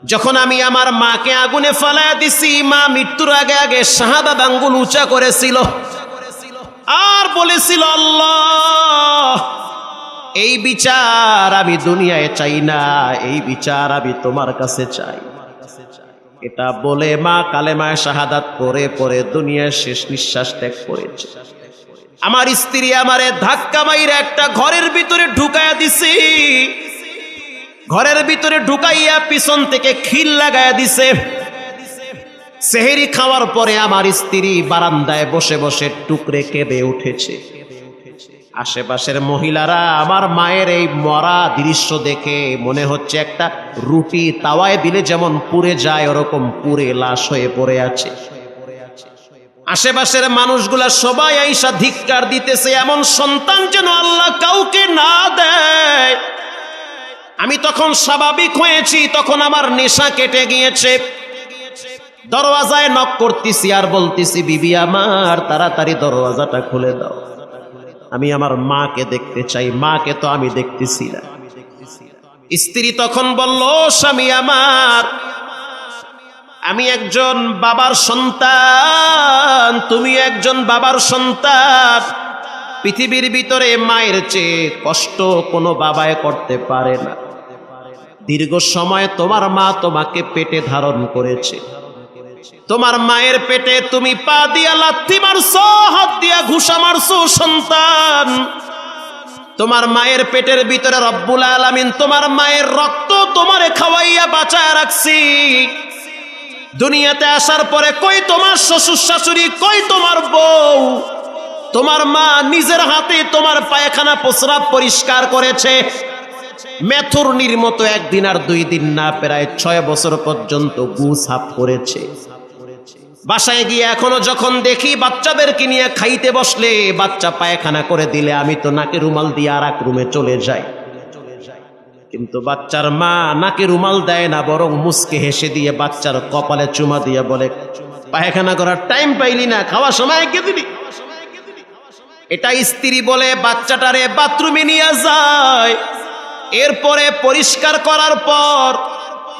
যখন আমি আমার মাকে আগুনে ফালাইয়া দিছি, মা মৃত্যুর আগে আগে শাহাদাত আঙ্গুল উঁচা করেছিল আর বলেছিল, আল্লাহ এই বিচার আমি দুনিয়ায় চাই না, এই বিচার আমি তোমার কাছে চাই। এটা বলে মা কালেমায়ে শাহাদাত পড়ে পড়ে দুনিয়ার শেষ নিঃশ্বাস ত্যাগ করেছে। আমার স্ত্রী আমারে ধাক্কা মাইরা একটা ঘরের ভিতরে ঢুকাইয়া দিছি। ঘরের ভিতরে ঢুকাইয়া পিছন থেকে খিল লাগাইয়া দিছে। সেহরি খাওয়ার পরে আমার স্ত্রী বারান্দায় বসে বসে টুকরে কেঁদে উঠেছে। আশেপাশের মহিলারা আমার মায়ের এই মরা দৃশ্য দেখে মনে হচ্ছে একটা রুটি তাওয়ায় দিলে যেমন পুড়ে যায়, ওরকম পুড়ে লাশ হয়ে পড়ে আছে। আশেপাশের মানুষগুলা সবাই আইসা ধিক্কার দিতেছে, এমন সন্তান যেন আল্লাহ কাউকে না দেয়। আমি তখন স্বাভাবিক হয়েছি, তখন আমার নেশা কেটে গিয়েছে। দরওয়াজায় নক করতেছি আর বলতেছি, বিবি আমার তাড়াতাড়ি দরওয়াজাটা খুলে দাও, আমি আমার মাকে দেখতে চাই। মাকে তো আমি দেখতেছি না। স্ত্রী তখন বলল, স্বামী আমার, আমি একজন বাবার সন্তান, তুমি একজন বাবার সন্তান। পৃথিবীর ভিতরে মায়ের চেয়ে কষ্ট কোনো বাবায় করতে পারে না। দীর্ঘ সময় তোমার মা তোমাকে পেটে ধারণ করেছে। তোমার মায়ের পেটে তুমি পা দিয়া লাথি মারছো, হাত দিয়া ঘুষা মারছো সন্তান। তোমার মায়ের পেটের ভিতরে রব্বুল আলামিন তোমার মায়ের রক্ত তোমারে খাওয়াইয়া বাঁচায় রাখছি। দুনিয়াতে আসার পরে কই তোমার শ্বশুর শাশুড়ি, কই তোমার বউ? তোমার মা নিজের হাতে তোমার পায়খানা প্রস্রাব পরিষ্কার করেছে। মেথুরনির মতো একদিন আর 2 দিন না, প্রায় 6 বছর পর্যন্ত গু সাফ করেছে। বাসায় গিয়ে এখনো যখন দেখি বাচ্চাদেরকে নিয়ে খাইতে বসলে, বাচ্চা পায়খানা করে দিলে আমি তো নাকে রুমাল দিয়ে আর এক রুমে চলে যাই। কিন্তু বাচ্চার মা নাকে রুমাল দেয় না, বরং মুসকে হেসে দিয়ে বাচ্চার কপালে চুমা দিয়ে বলে, পায়খানা করার টাইম পাইলি না, খাওয়ার সময় কে দিবি? এটা স্ত্রী বলে বাচ্চাটারে বাথরুমে নিয়ে যায়। এরপরে পরিষ্কার করার পর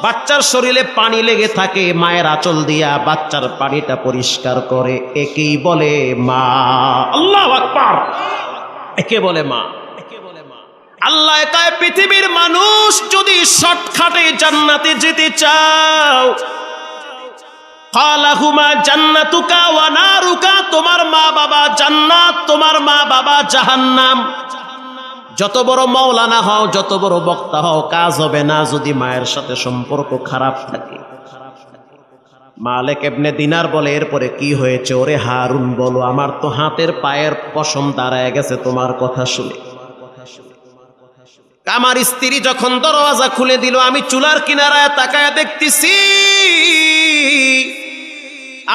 বাচ্চার শরীরে পানি লেগে থাকে, মায়ের আঁচল দিয়া বাচ্চার পানিটা পরিষ্কার করে। একেই বলে মা। আল্লাহু আকবার। একে বলে মা। আল্লাহ কয়, পৃথিবীর মানুষ যদি শর্টকাটে জান্নাতে যেতে চাও, কালাহুমা জান্নাতুকা ওয়া নারুকা, তোমার মা বাবা জান্নাত, তোমার মা বাবা জাহান্নাম। যত বড় মাওলানা হও, যত বড় বক্তা হও, কাজ হবে না যদি মায়ের সাথে সম্পর্ক খারাপ থাকে। মালিক ইবনে দিনার বলে, এরপরে কি হয়েছে? ওরে হারুন, বলো, আমার তো হাতের পায়ের পশম দাঁড়ায় গেছে তোমার কথা শুনে। আমার স্ত্রী যখন দরওয়াজা খুলে দিল, আমি চুলার কিনারায় তাকায় দেখতেছি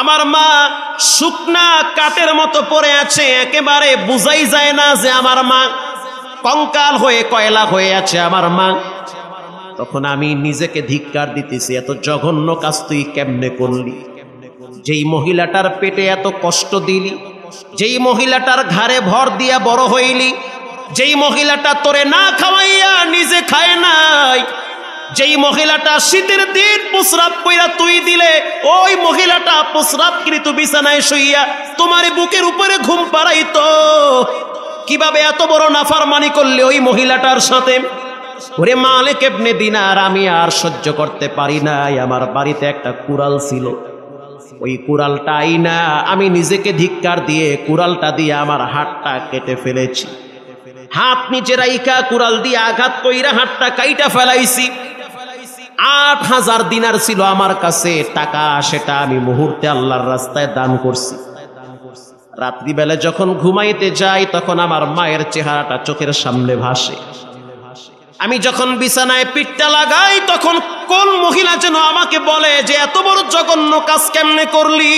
আমার মা শুকনা কাঠের মতো পড়ে আছে। একেবারে বুঝাই যায় না যে আমার মা কঙ্কাল হয়ে কয়লা হয়ে আছে আমার মা। তখন আমি নিজেকে ধিক্কার দিতেছি, এত জঘন্য কাজ তুই কেমনে করলি? যেই মহিলাটার পেটে এত কষ্ট দিলি, যেই মহিলাটার ঘাড়ে ভর দিয়া বড় হইলি, যেই মহিলাটা তোরে না খাওয়াইয়া নিজে খায় নাই, যেই মহিলাটা শীতের দিন প্রস্রাব কইরা তুই দিলে, ওই মহিলাটা প্রস্রাবকৃত বিছানায় শুইয়া তোমার বুকের উপরে ঘুম পাড়াইতো। কিভাবে এত বড় নাফরমানি করলে ওই মহিলাটার সাথে? ওরে মালিক ইবনে দিনার, আমি আর সহ্য করতে পারি নাই। আমার বাড়িতে একটা কুড়াল ছিল, ওই কুড়ালটা আইনা আমি নিজেকে ধিক্কার দিয়ে কুড়ালটা দিয়ে আমার হাতটা কেটে ফেলেছি। হাত নিচে রাইখা কুড়াল দিয়ে আঘাত কইরা হাতটা কাইটা ফেলাইছি। 8000 দিনার ছিল আমার কাছে টাকা, সেটা আমি মুহূর্তে আল্লাহর রাস্তায় দান করছি। রাত্রিবেলা যখন ঘুমাইতে যাই, তখন আমার মায়ের চেহারাটা চোখের সামনে ভাসে। আমি যখন বিছানায় পিঠটা লাগাই, তখন কোন মহিলা যেন আমাকে বলে যে এত বড় জঘন্য কাজ কেমনে করলি?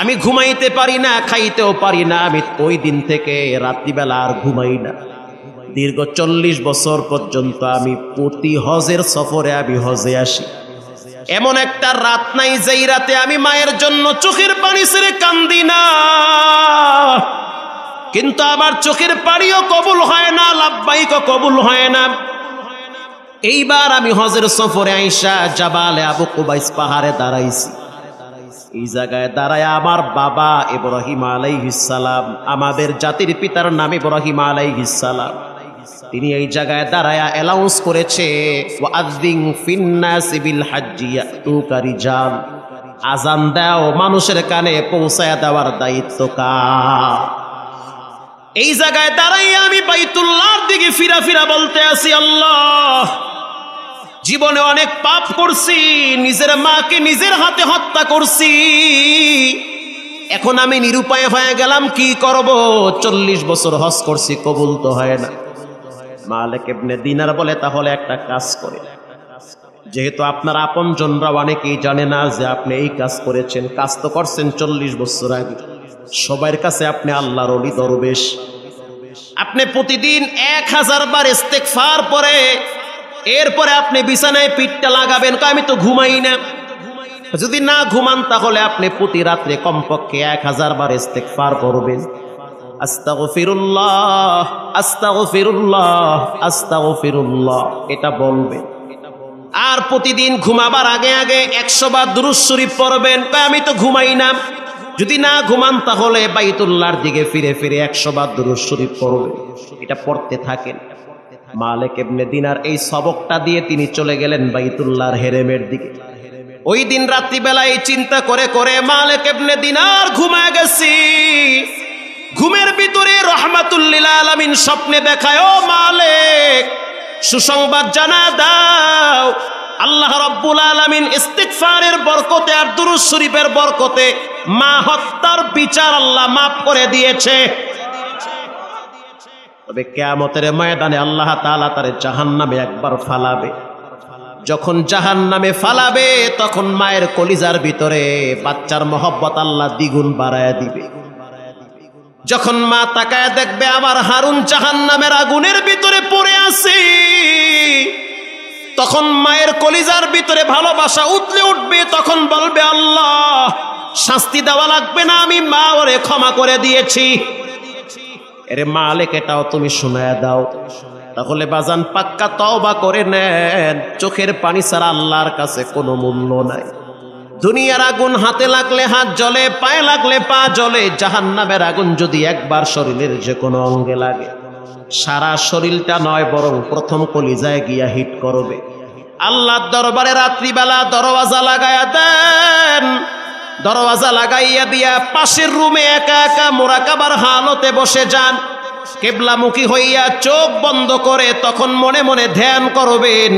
আমি ঘুমাইতে পারি না, খাইতেও পারি না। আমি ওই দিন থেকে রাত্রিবেলা আর ঘুমাই না। দীর্ঘ 40 বছর পর্যন্ত আমি প্রতি হজের সফরে আমি হজে আসি। এমন একটা রাত নাই যেই রাতে আমি মায়ের জন্য চোখের পানি ছেড়ে কান্দি না। কিন্তু আমার চোখের পানিও কবুল হয় না, লাব্বাইকও কবুল হয় না। এইবার আমি হজের সফরে আইসা জাবালে আবু কুবাইস পাহাড়ে দাঁড়াইছি। এই জায়গায় দাঁড়ায় আমার বাবা ইব্রাহিম আলাইহিস সালাম, আমাদের জাতির পিতার নাম ইব্রাহিম আলাইহিস সালাম, তিনি এই জায়গায় দাঁড়ায় অ্যালাউন্স করেছে, ওয়াযিন ফিন্নাসি বিল হাজ্জি ইয়াতুকা রিজাল, আজান দাও, মানুষের কানে পৌঁছায়া দেওয়ার দায়িত্ব কার? এই জায়গায় দাঁড়াইয়া আমি বাইতুল্লাহর দিকে ফিরা ফিরা বলতে আছি, আল্লাহ, জীবনে অনেক পাপ করছি, নিজের মাকে নিজের হাতে হত্যা করছি, এখন আমি নিরুপায় হয়ে গেলাম, কি করব? 40 বছর হজ করছি, কবুল তো হয় না। মালিক ইবনে দিনার বলে, তাহলে একটা কাজ করে, যেহেতু আপনার আপনজনরা অনেকেই জানে না যে আপনি এই কাজ করেছেন, কাজ তো করছেন 40 বছর আগে, সবার কাছে আপনি আল্লাহর ওলি দরবেশ, আপনি প্রতিদিন 1000 বার ইস্তেগফার পড়ে এরপরে আপনি বিছানায় পিঠটা লাগাবেন। আমি তো ঘুমাই না। যদি না ঘুমান তাহলে আপনি প্রতি রাত্রে কমপক্ষে 1000 বার ইস্তেগফার পড়বেন। আস্তাগফিরুল্লাহ আস্তাগফিরুল্লাহ আস্তাগফিরুল্লাহ, এটা বলবেন। আর প্রতিদিন ঘুমাবার আগে আগে 100 বার দুরূদ শরীফ পড়বেন। আমি তো ঘুমাই না, যদি না ঘুমান তাহলে বাইতুল্লাহর দিকে ফিরে ফিরে 100 বার দুরূদ শরীফ পড়বেন। এটা পড়তে থাকেন। মালিক ইবনে দিনার এই সবকটা দিয়ে তিনি চলে গেলেন বাইতুল্লাহর হেরেমের দিকে। ওই দিন রাত্রিবেলা এই চিন্তা করে করে মালিক ইবনে দিনার ঘুমায় গেছি। ঘুমের ভিতরে রাহমাতুল লিল আলামিন স্বপ্নে দেখায়, ও মালিক সুসংবাদ জানা দাও, আল্লাহ রাব্বুল আলামিন ইস্তিগফারের বরকতে আর দুরূদ শরীফের বরকতে মা হত্যার বিচার আল্লাহ মাফ করে দিয়েছে। তবে কিয়ামতের ময়দানে আল্লাহ তাআলা তারে জাহান্নামে একবার ফালাবে। যখন জাহান্নামে ফালাবে তখন মায়ের কলিজার ভিতরে বাচ্চার মহব্বত আল্লাহ দ্বিগুণ বাড়ায়া দিবে। যখন মা তাকায় দেখবে আমার হারুন জাহান্নামের আগুনের ভিতরে পড়ে আছে, তখন মায়ের কলিজার ভিতরে ভালোবাসা উতলে উঠবে। তখন বলবে, আল্লাহ শাস্তি দেওয়া লাগবে না, আমি মা ওরে ক্ষমা করে দিয়েছি। এরে মালিক এটাও তুমি শোনায়া দাও। তাহলে বাজান পাক্কা তওবা করে নেন। চোখের পানি ছাড়া আল্লাহর কাছে কোনো মূল্য নাই। দুনিয়ার আগুন হাতে লাগলে হাত জ্বলে, পায়ে লাগলে পা জ্বলে। জাহান্নামের আগুন যদি একবার শরীরের যে কোনো অঙ্গে লাগে, সারা শরীরটা নয় বরং প্রথম কলিজায় গিয়া হিট করবে। আল্লাহর দরবারে রাত্রিবেলা দরওয়াজা লাগায়া দেন। দরওয়াজা লাগাইয়া দিয়া পাশের রুমে একা একা মুরাকাবার হালতে বসে যান। কিবলামুখী হইয়া চোখ বন্ধ করে তখন মনে মনে ধ্যান করবেন,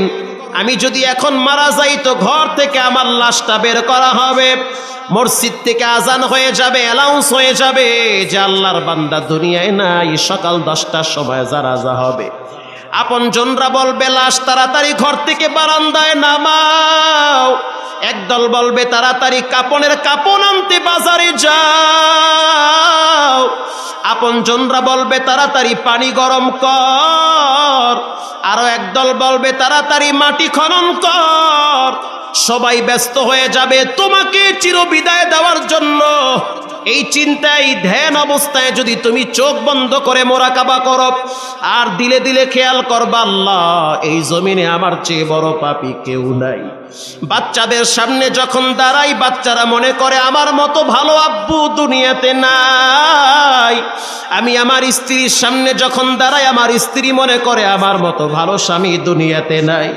আমি যদি এখন মারা যাই তো ঘর থেকে আমার লাশটা বের করা হবে, মসজিদ থেকে আজান হয়ে যাবে, অ্যালাউন্স হয়ে যাবে যে আল্লাহর বান্দা দুনিয়ায় নাই, সকাল 10টার সময় জানাজা হবে। আপনজনরা বলবে লাশ তাড়াতাড়ি ঘর থেকে বারান্দায় নামাও। একদল বলবে তাড়াতাড়ি কাপনের কাপন আনতে বাজারে যাও। আপনজনরা বলবে তাড়াতাড়ি পানি গরম কর। আরো একদল বলবে তাড়াতাড়ি মাটি খনন কর। সবাই ব্যস্ত হয়ে যাবে তোমাকে চিরবিদায় দেওয়ার জন্য। এই চিন্তায় ধ্যান অবস্থায় যদি তুমি চোখ বন্ধ করে মোরাকাবা করো আর দিলে দিলে খেয়াল করবা, আল্লাহ এই জমিনে আমার চেয়ে বড় পাপী কেউ নাই। বাচ্চাদের সামনে যখন দাঁড়াই বাচ্চারা মনে করে আমার মতো ভালো আব্বু দুনিয়াতে নাই। আমি আমার স্ত্রীর সামনে যখন দাঁড়াই আমার স্ত্রী মনে করে আমার মতো ভালো স্বামী দুনিয়াতে নাই।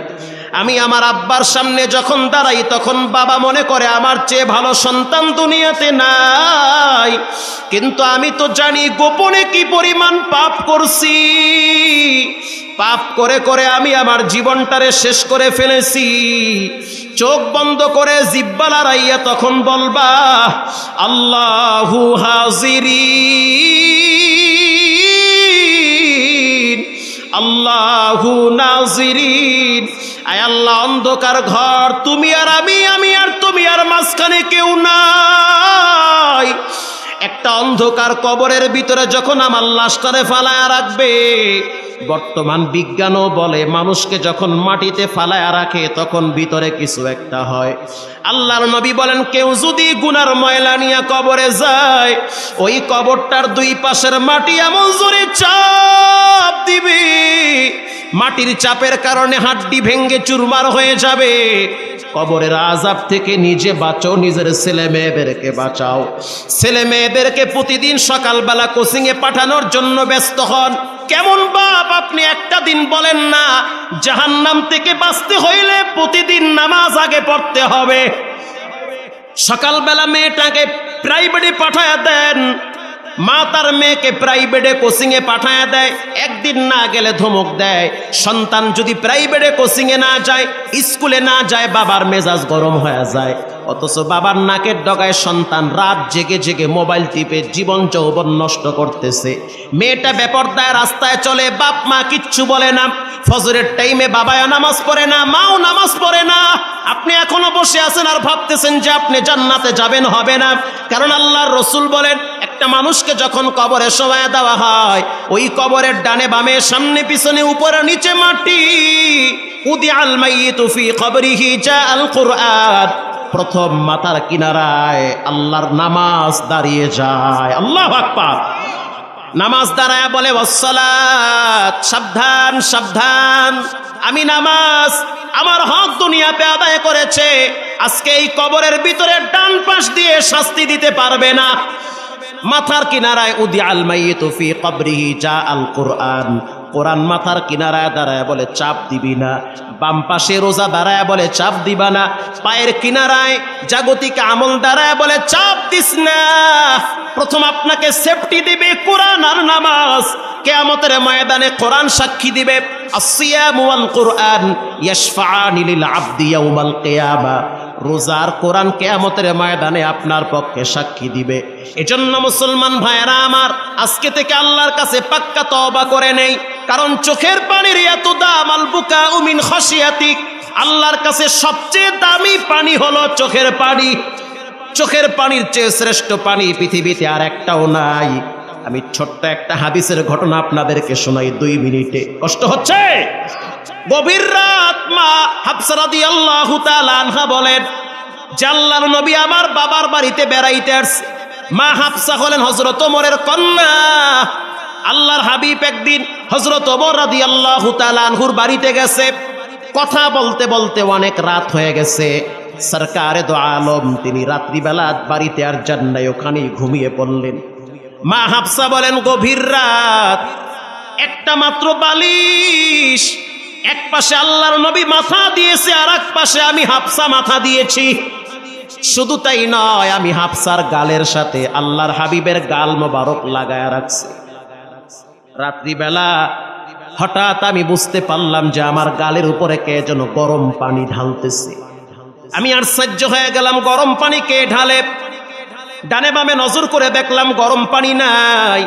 আমি আমার আব্বার সামনে যখন দাঁড়াই তখন বাবা মনে করে আমার চেয়ে ভালো সন্তান দুনিয়াতে নাই। কিন্তু আমি তো জানি গোপনে কি পরিমাণ পাপ করছি। পাপ করে করে আমি আমার জীবনটারে শেষ করে ফেলেছি। চোখ বন্ধ করে জিহ্বা লড়াইয়া তখন বলবা, আল্লাহু হাজিরিন আল্লাহু নাজিরিন। আয় আল্লাহ অন্ধকার ঘর, তুমি আর আমি, আমি আর তুমি, আর মাঝখানে কেউ নাই। একটা অন্ধকার কবরের ভিতরে যখন আমার লাশটারে ফালায়া রাখবে, বর্তমান বিজ্ঞানও বলে মানুষকে যখন মাটিতে ফালায়া রাখে তখন ভিতরে কিছু একটা হয়। আল্লাহর নবী বলেন কেউ যদি গুনার ময়লা নিয়ে কবরে যায়, ওই কবরটার দুই পাশের মাটি এমন জোরে চাপ দিবে, মাটির চাপের কারণে হাড্ডি ভেঙ্গে চুরমার হয়ে যাবে। কবরের আযাব থেকে নিজে বাঁচো, নিজের ছেলে মেয়েদেরকে বাঁচাও। ছেলে মেয়েদেরকে প্রতিদিন সকালবেলা কোচিংয়ে পাঠানোর জন্য ব্যস্ত হন। কেমন বাপ আপনি একটা দিন বলেন না জাহান্নাম থেকে বাঁচতে হইলে প্রতিদিন নামাজ আগে পড়তে হবে। সকালবেলা মেয়েটাকে প্রাইভেটে পাঠায়া দেন, মা তার মেয়েকে প্রাইভেটে কোচিংয়ে পাঠায়া দেয়, একদিন না গেলে ধমক দেয়। সন্তান যদি প্রাইভেটে কোচিংয়ে না যায়, স্কুলে না যায়, বাবার মেজাজ গরম হয়ে যায়। অথচ বাবার নাকের ডগায় সন্তান রাত জেগে জেগে মোবাইল টিপে জীবন যৌবন নষ্ট করতেছে। মেয়েটা বেপরদায় রাস্তায় চলে, বাপ মা কিচ্ছু বলে না। ফজরের টাইমে বাবাও নামাজ পড়ে না, মাও নামাজ পড়ে না। আপনি এখনো বসে আছেন আর ভাবতেছেন যে আপনি জান্নাতে যাবেন, হবে না। কারণ আল্লাহর রাসূল বলেন একটা মানুষকে যখন কবরে শোয়ায়া দেওয়া হয়, ওই কবরের ডানে বামে সামনে পিছনে উপরে নিচে মাটি। উদিআল মাইয়িতু ফি কবরিহি জাআল কুরআন। প্রথম মাথার কিনারায় আল্লাহর নামাজ দাঁড়িয়ে যায়। আল্লাহু আকবার। নামাজ দাঁড়ায় বলে ওয়াসসালাত, সাবধান সাবধান, আমি নামাজ আমার হক দুনিয়াতে আদায় করেছে, আজকে এই কবরের ভিতরে ডান পাশ দিয়ে শাস্তি দিতে পারবে না। মাথার কিনারায় উদিআল মাইয়িতু ফি কবরিহি জা আল কুরআন, কোরআন মাথার কিনারায় দাঁড়ায় বলে চাপ দিবি না। বাম পাশে রোজা দাঁড়ায় বলে চাপ দিবা না। পায়ের কিনারায় জাগতিক আমল দাঁড়ায় বলে চাপ দিস না। প্রথম আপনাকে সেফটি দিবে কোরআন আর নামাজ। কিয়ামতের ময়দানে কোরআন সাক্ষী দিবে, আসসিয়ামু ওয়াল কুরআন ইয়াশফাআনি লিল আবদি ইয়াউমাল কিয়ামা। রোজার কোরআন কিয়ামতের ময়দানে আপনার পক্ষে সাক্ষী দিবে। এজন্য মুসলমান ভাইরা আমার, আজকে থেকে আল্লাহর কাছে পাক্কা তওবা করে নেই, কারণ চোখের পানির এত দাম। আল বুকাউ মিন খাশিয়াতিক, আল্লাহর কাছে সবচেয়ে দামি পানি হলো চোখের পানি। চোখের পানির চেয়ে শ্রেষ্ঠ পানি পৃথিবীতে আর একটাও নাই। আমি ছোট্ট একটা হাদিসের ঘটনা আপনাদেরকে শোনাই 2 মিনিটে। কষ্ট হচ্ছে? গভীর রাত মা হাফসা রাদিয়াল্লাহু তাআলা আনহা বলেন যে আল্লাহর নবী আমার বাবার বাড়িতে বেড়াইতে আসছে। মা হাফসা হলেন হযরত ওমরের কন্যা। আল্লাহর হাবিব একদিন হযরত ওমর রাদিয়াল্লাহু তাআলা আনহুর বাড়িতে গেছে। কথা বলতে বলতে অনেক রাত হয়ে গেছে। সরকারে দো আলম তিনি রাত্রিবেলা বাড়িতে আর যান নাই, ওখানেই ঘুমিয়ে পড়লেন। মা হাফসা বলেন গভীর রাত, একটা মাত্র বালিশ, এক পাশে আল্লাহর নবী মাথা দিয়েছে, আর এক পাশে আমি হাফসা মাথা দিয়েছি। শুধু তাই নয়, আমি হাফসার গালের সাথে আল্লাহর হাবিবের গাল মোবারক লাগায়া রাখছি। রাত্রিবেলা হঠাৎ আমি বুঝতে পারলাম যে আমার গালের উপরে কে যেন গরম পানি ঢালতেছে। আমি আশ্চর্য হয়ে গেলাম, গরম পানি কে ঢালে? ডানে বামে নজর করে দেখলাম গরম পানি নাই।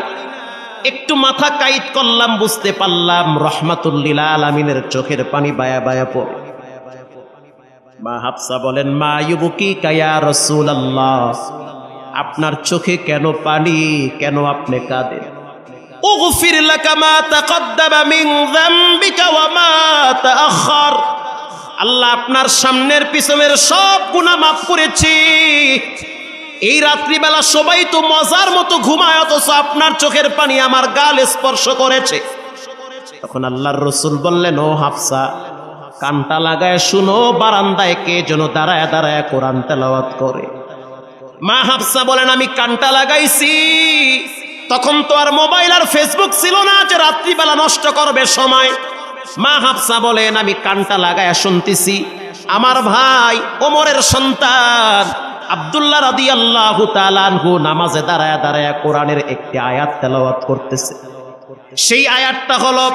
একটু মাথা কাইট করলাম, বুঝতে পারলাম রহমাতুল লিল আলামিনের চোখের পানি বায়া বায়া পড়ে। মা হাফসা বলেন মা ইউবকিকা ইয়া রাসূলুল্লাহ, আপনার চোখে কেন পানি, কেন আপনি কাঁদেন? উগফির লাকা মা তাকদ্দামা মিন যামবিকা ওয়া মা তাআখার, আল্লাহ আপনার সামনের পিছনের সব গুনাহ মাফ করেছি। এই রাত্রিবেলা সবাই তো মজার মতো ঘুমায়, অথচ আপনার চোখের পানি আমার গাল স্পর্শ করেছে। তখন আল্লাহর রাসূল বললেন ও হাফসা, কানটা লাগায় শুনো, বারান্দায় কে যেন দাঁড়ায় দাঁড়ায় কোরআন তেলাওয়াত করে। মা হাফসা বলেন আমি কানটা লাগাইছি, তখন তো আর মোবাইল আর ফেসবুক ছিল না যে রাত্রিবেলা নষ্ট করবে সময়। মা হাফসা বলেন আমি কানটা লাগায় শুনতেছি, আমার ভাই ওমরের সন্তান আব্দুল্লাহ রাদিয়াল্লাহু তাআলা আনহু নামাজে দাঁড়ায় দাঁড়ায় কোরআনের একটি আয়াত তেলাওয়াত করতেছে। সেই আয়াতটা হলো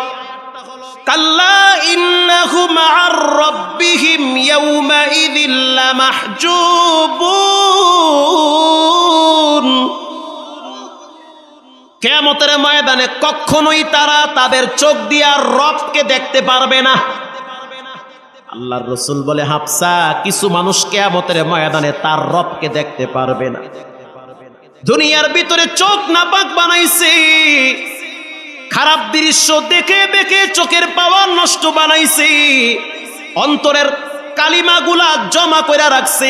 কাল্লা ইন্নাহু মা'আর রাব্বিহিম ইয়াওমাইযিন লামাহজুবুন, কিয়ামতের ময়দানে কখনোই তারা তাদের চোখ দিয়ে রবকে দেখতে পারবে না। আল্লাহর রাসূল বলে হাফসা, কিছু মানুষ কিয়ামতের ময়দানে তার রবকে দেখতে পারবে না। দুনিয়ার ভিতরে চোখ নাপাক বানাইছে, খারাপ দৃশ্য দেখে দেখে চোখের পাওয়ার নষ্ট বানাইছে, অন্তরের কালিমাগুলা জমা করে রাখছে।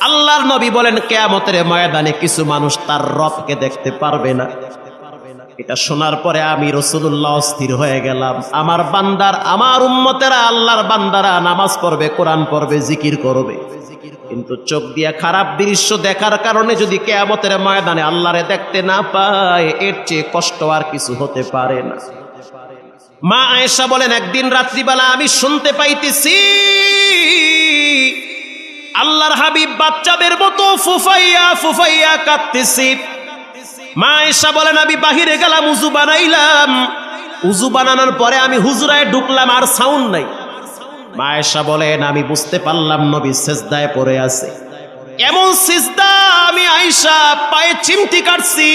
আল্লাহর নবী বলেন কিয়ামতের ময়দানে কিছু মানুষ তার রবকে দেখতে পারবে না। এটা শোনার পরে আমি রাসূলুল্লাহ অস্থির হয়ে গেলাম। আমার বান্দার, আমার উম্মতেরা, আল্লাহর বান্দারা নামাজ পড়বে, কোরআন পড়বে, জিকির করবে, কিন্তু চোখ দিয়ে খারাপ দৃশ্য দেখার কারণে যদি কিয়ামতের ময়দানে আল্লাহরে দেখতে না পায়, এর চেয়ে কষ্ট আর কিছু হতে পারে না। মা আয়েশা বলেন একদিন রাত্রিবেলা আমি শুনতে পাইতেছি আল্লাহর হাবিব বাচ্চাদের মতো ফুফাইয়া ফুফাইয়া কাঁদতেছি। মা আয়েশা বলেন আমি বাহিরে গেলাম, উযু বানাইলাম, উযু বানানোর পরে আমি হুজরায় ঢুকলাম, আর সাউন্ড নাই। মা আয়েশা বলেন আমি বুঝতে পারলাম নবী সিজদায় পড়ে আছে। এমন সিজদা আমি আয়েশা পায়ে চিমটি কাটছি।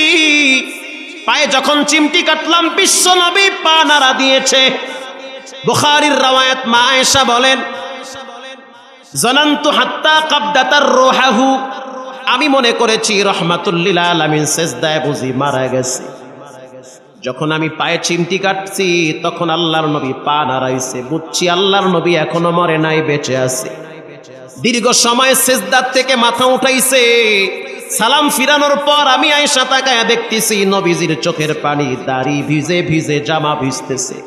পায়ে যখন চিমটি কাটলাম বিশ্ব নবী পা নাড়া দিয়েছে। বুখারীর রওয়ায়াত, মা আয়েশা বলেন জানান্তু হাত্তা কাবদাতার রূহাহু, আমি মনে করেছি রহমাতুল লিল আলামিন সিজদায় বুঝি মারা গেছে। যখন আমি পায়ে চিমটি কাটছি তখন আল্লাহর নবী পা নাড়াইছে, বুঝছি আল্লাহর নবী এখনো মরে নাই, বেঁচে আছে। দীর্ঘ সময় সিজদার থেকে মাথা উঠাইছে, সালাম ফিরানোর পর আমি আয়েশা তাকায়া দেখতেছি নবীজির চোখের পানি, দাড়ি ভিজে ভিজে, জামা ভিজতেছে।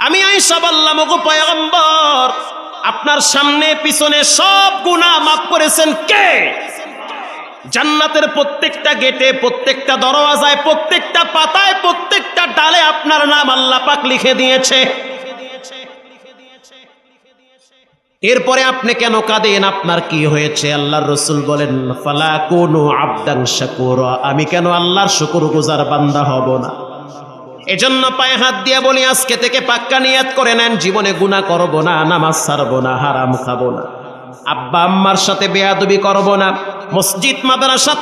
আমি আয়েশা বললাম, ওগো পয়গম্বর, আপনার সামনে পিছনে সব গুনাহ মাফ করেছেন কে? জান্নাতের প্রত্যেকটা গেটে, প্রত্যেকটা দরওয়াজায়, প্রত্যেকটা পাতায়, প্রত্যেকটা ডালে আপনার নাম আল্লাহ পাক লিখে দিয়েছে। এরপরে আপনি কেন কাঁদেন? আপনার কি হয়েছে? আল্লাহর রাসূল বলেন, ফালা কুনু আবদান শাকুরা, আমি কেন আল্লাহর শুকরগুজার বান্দা হব না? এজন্য পায়ে হাত দিয়ে বলি, আজকে থেকে পাক্কা নিয়ত করে নেন, জীবনে গুনাহ করব না, নামাজ ছাড়ব না, হারাম খাবো না, আব্বা আম্মার সাথে বেয়াদবি করব না, মসজিদ মাদ্রাসার